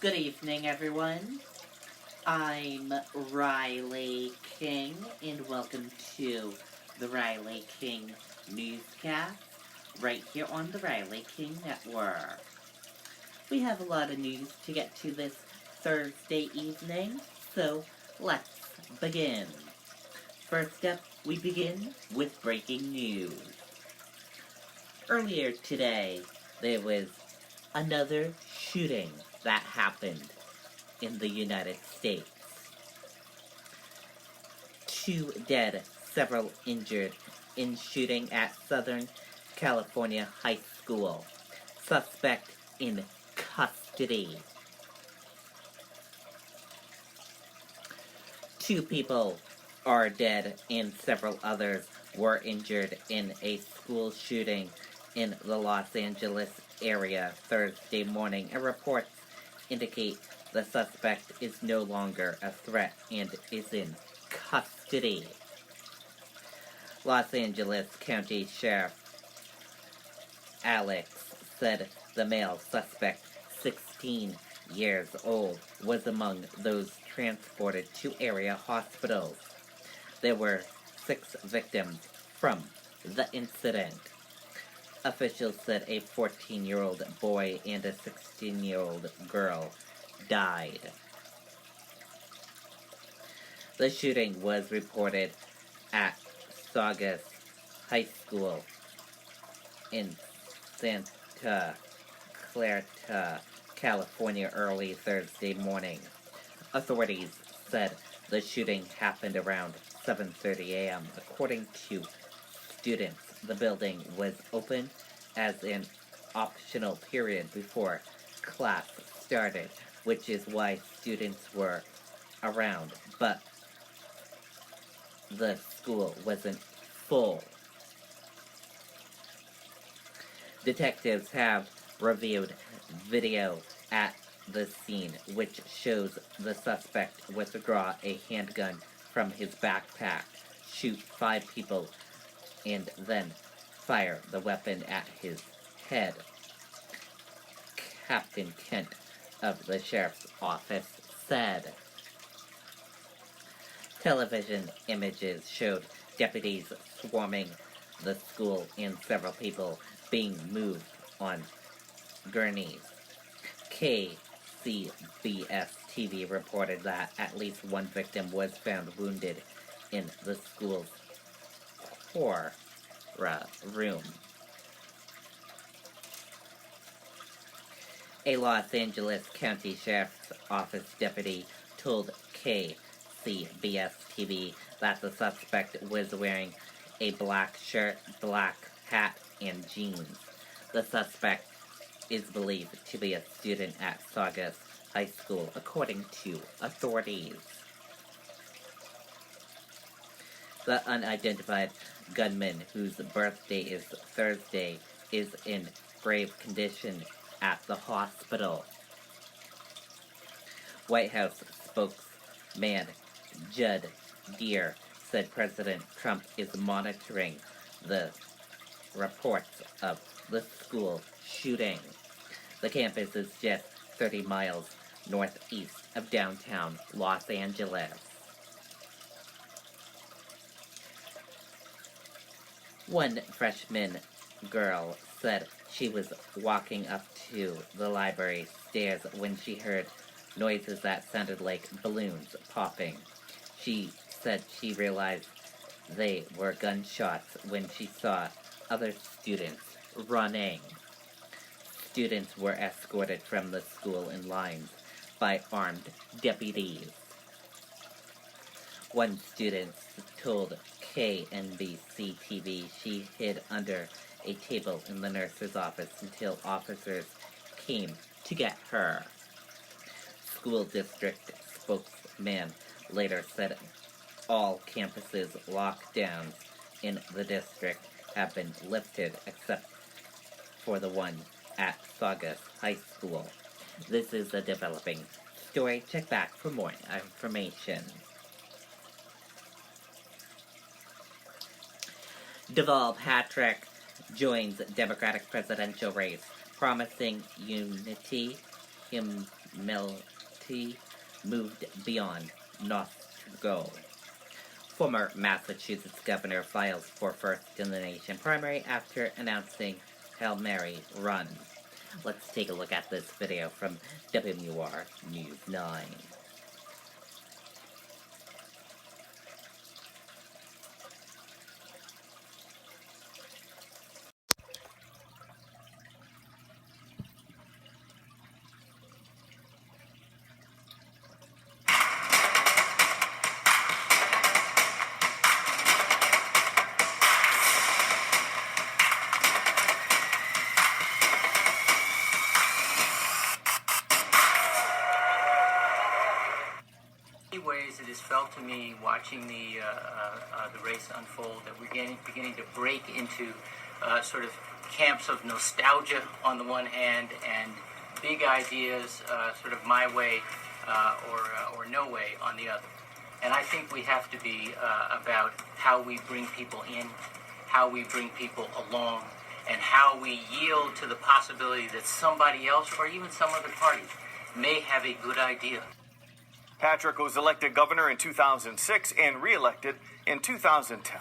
Good evening, everyone. I'm Riley King, and welcome to the Riley King Newscast, right here on the Riley King Network. We have a lot of news to get to this Thursday evening, so let's begin. First up, we begin with breaking news. Earlier today, there was another shooting that happened in the United States. 2 dead, several injured in shooting at Southern California high school. Suspect in custody. 2 people are dead and several others were injured in a school shooting in the Los Angeles area Thursday morning, and reports indicate the suspect is no longer a threat and is in custody. Los Angeles County Sheriff Alex said the male suspect, 16 years old, was among those transported to area hospitals. There were 6 victims from the incident. Officials said a 14-year-old boy and a 16-year-old girl died. The shooting was reported at Saugus High School in Santa Clarita, California, early Thursday morning. Authorities said the shooting happened around 7:30 a.m. According to students, the building was open as an optional period before class started, which is why students were around, but the school wasn't full. Detectives have reviewed video at the scene, which shows the suspect withdraw a handgun from his backpack, shoot 5 people, and then fire the weapon at his head. Captain Kent of the sheriff's office said. Television images showed deputies swarming the school and several people being moved on gurneys. KCBS-TV reported that at least 1 victim was found wounded in the school's core room. A Los Angeles County Sheriff's Office deputy told KCBS-TV that the suspect was wearing a black shirt, black hat, and jeans. The suspect is believed to be a student at Saugus High School, according to authorities. The unidentified gunman, whose birthday is Thursday, is in grave condition at the hospital. White House spokesman Judd Deere said President Trump is monitoring the reports of the school shooting. The campus is just 30 miles northeast of downtown Los Angeles. One freshman girl said she was walking up to the library stairs when she heard noises that sounded like balloons popping. She said she realized they were gunshots when she saw other students running. Students were escorted from the school in lines by armed deputies. One student told KNBC-TV she hid under a table in the nurse's office until officers came to get her. School district spokesman later said all campuses lockdowns in the district have been lifted except for the one at Saugus High School. This is a developing story. Check back for more information. Deval Patrick joins Democratic presidential race, promising unity, Melty moved beyond not to go. Former Massachusetts governor files for first in the nation primary after announcing Hail Mary run. Let's take a look at this video from WMUR News 9. Ways it has felt to me watching the race unfold that we're beginning to break into sort of camps of nostalgia on the one hand and big ideas, sort of my way or no way on the other. And I think we have to be about how we bring people in, how we bring people along, and how we yield to the possibility that somebody else or even some other party may have a good idea. Patrick was elected governor in 2006 and re-elected in 2010.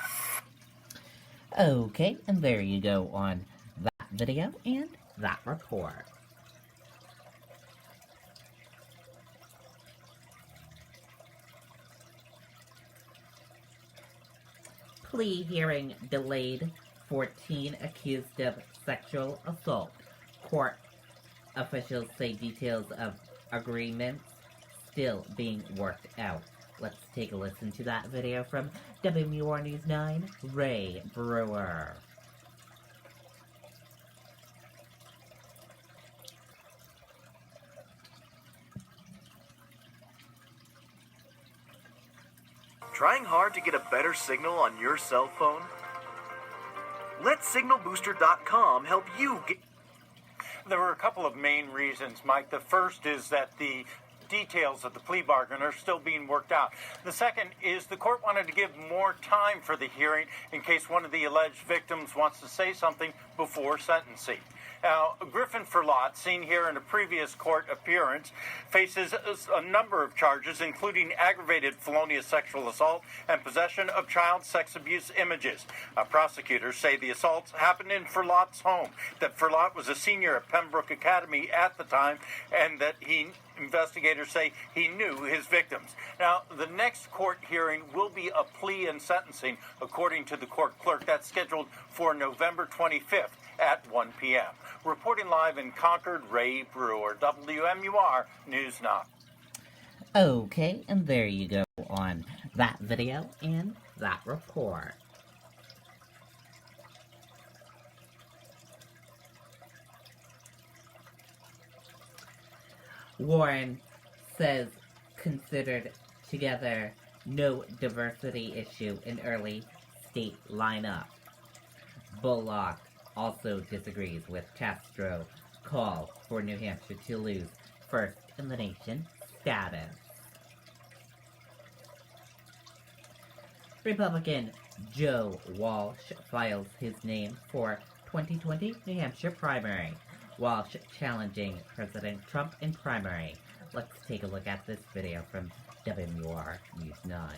Okay, and there you go on that video and that report. Plea hearing delayed. 14 accused of sexual assault. Court officials say details of agreements still being worked out. Let's take a listen to that video from WMUR News 9, Ray Brewer. Trying hard to get a better signal on your cell phone? Let signalbooster.com help you get... There were a couple of main reasons, Mike. The first is that the details of the plea bargain are still being worked out. The second is the court wanted to give more time for the hearing in case one of the alleged victims wants to say something before sentencing. Now, Griffin Ferlot, seen here in a previous court appearance, faces a number of charges, including aggravated felonious sexual assault and possession of child sex abuse images. Prosecutors say the assaults happened in Ferlot's home, that Ferlot was a senior at Pembroke Academy at the time, and that investigators say he knew his victims. Now, the next court hearing will be a plea and sentencing, according to the court clerk. That's scheduled for November 25th at 1 p.m. Reporting live in Concord, Ray Brewer, WMUR News 9. Okay, and there you go on that video and that report. Warren says considered together no diversity issue in early state lineup. Bullock also disagrees with Castro call for New Hampshire to lose first in the nation status. Republican Joe Walsh files his name for 2020 New Hampshire primary. Walsh challenging President Trump in primary. Let's take a look at this video from WMUR News 9.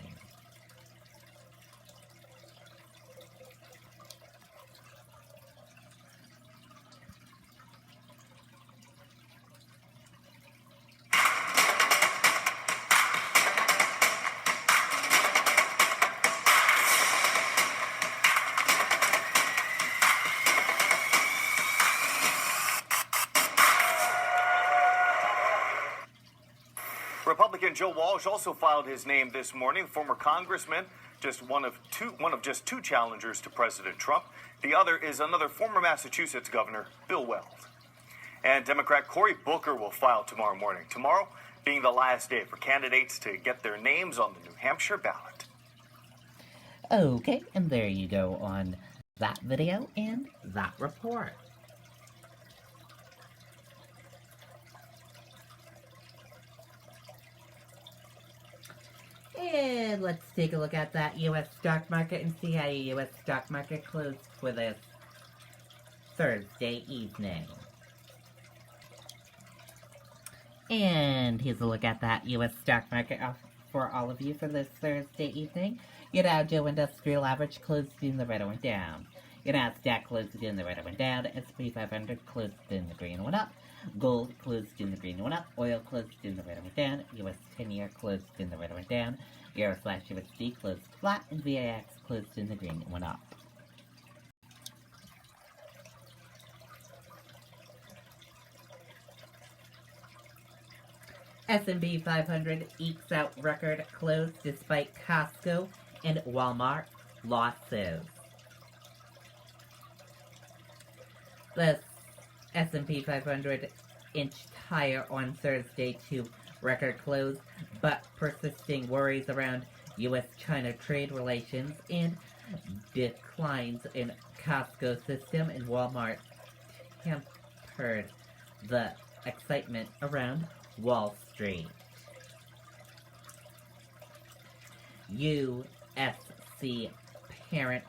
Republican Joe Walsh also filed his name this morning. Former congressman, just one of just two challengers to President Trump. The other is another former Massachusetts governor, Bill Weld. And Democrat Cory Booker will file tomorrow morning. Tomorrow being the last day for candidates to get their names on the New Hampshire ballot. Okay, and there you go on that video and that report. And let's take a look at that U.S. stock market and see how the U.S. stock market closed for this Thursday evening. And here's a look at that U.S. stock market for all of you for this Thursday evening. Your Dow Jones Industrial Average closed in the red and went down. Your Nasdaq closed in the red and went down. S&P 500 closed in the green and went up. Gold closed in the green and went up. Oil closed in the red and went down. U.S. 10-year closed in the red and went down. Euro/USD closed flat. And VIX closed in the green and went up. S&P 500 ekes out record close despite Costco and Walmart losses. The S&P 500 inched higher on Thursday to record close, but persisting worries around U.S.-China trade relations and declines in Costco system and Walmart tempered the excitement around Wall Street. USC parent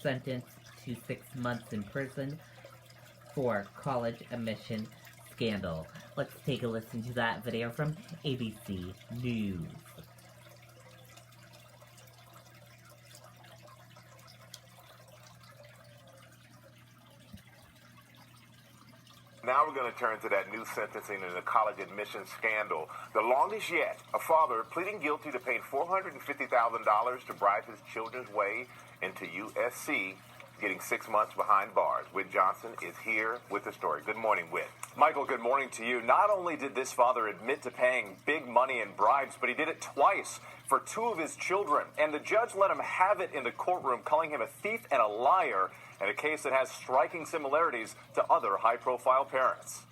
sentenced to 6 months in prison for college admission scandal. Let's take a listen to that video from ABC News. Now we're going to turn to that new sentencing in the college admissions scandal. The longest yet, a father pleading guilty to paying $450,000 to bribe his children's way into USC, getting 6 months behind bars. Whit Johnson is here with the story. Good morning, Whit. Michael, good morning to you. Not only did this father admit to paying big money in bribes, but he did it twice for 2 of his children. And the judge let him have it in the courtroom, calling him a thief and a liar, in a case that has striking similarities to other high-profile parents.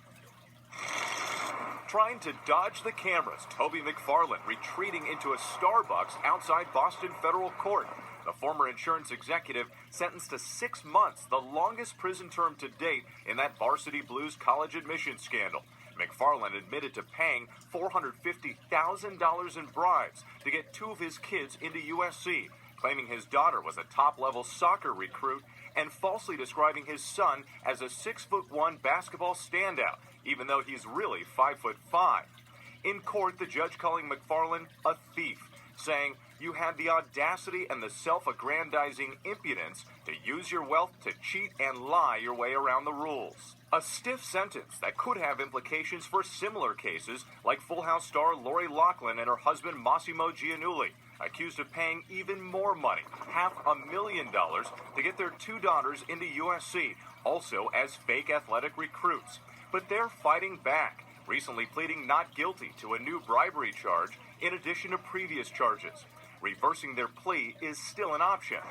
Trying to dodge the cameras, Toby McFarland retreating into a Starbucks outside Boston federal court. The former insurance executive sentenced to 6 months, the longest prison term to date in that Varsity Blues college admission scandal. McFarland admitted to paying $450,000 in bribes to get 2 of his kids into USC, claiming his daughter was a top-level soccer recruit and falsely describing his son as a 6'1" basketball standout, even though he's really 5'5". In court, the judge calling McFarland a thief, saying, "You had the audacity and the self-aggrandizing impudence to use your wealth to cheat and lie your way around the rules." A stiff sentence that could have implications for similar cases like Full House star Lori Loughlin and her husband Massimo Giannulli, accused of paying even more money, $500,000, to get their 2 daughters into USC, also as fake athletic recruits. But they're fighting back, recently pleading not guilty to a new bribery charge in addition to previous charges. Reversing their plea is still an option.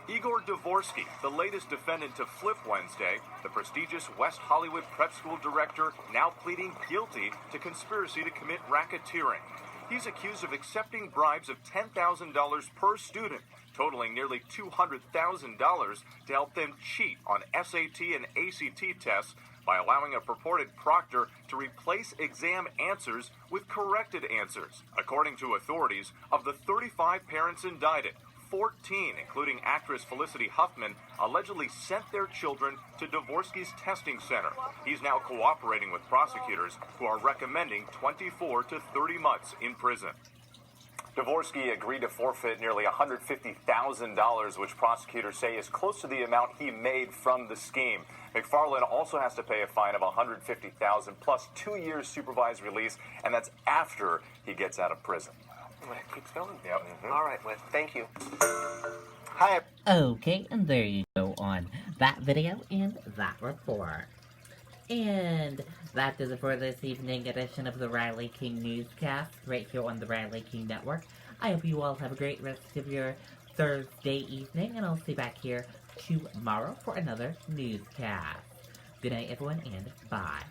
Igor Dvorsky, the latest defendant to flip Wednesday, the prestigious West Hollywood prep school director, now pleading guilty to conspiracy to commit racketeering. He's accused of accepting bribes of $10,000 per student, totaling nearly $200,000, to help them cheat on SAT and ACT tests by allowing a purported proctor to replace exam answers with corrected answers. According to authorities, of the 35 parents indicted, 14, including actress Felicity Huffman, allegedly sent their children to Dvorsky's testing center. He's now cooperating with prosecutors who are recommending 24 to 30 months in prison. Dvorsky agreed to forfeit nearly $150,000, which prosecutors say is close to the amount he made from the scheme. McFarland also has to pay a fine of $150,000 plus 2 years supervised release, and that's after he gets out of prison. Well, it keeps going. Yep. All right, well, thank you. Hi. Okay, and there you go on that video and that report. And that does it for this evening edition of the Riley King Newscast, right here on the Riley King Network. I hope you all have a great rest of your Thursday evening, and I'll see you back here tomorrow for another newscast. Good night, everyone, and bye.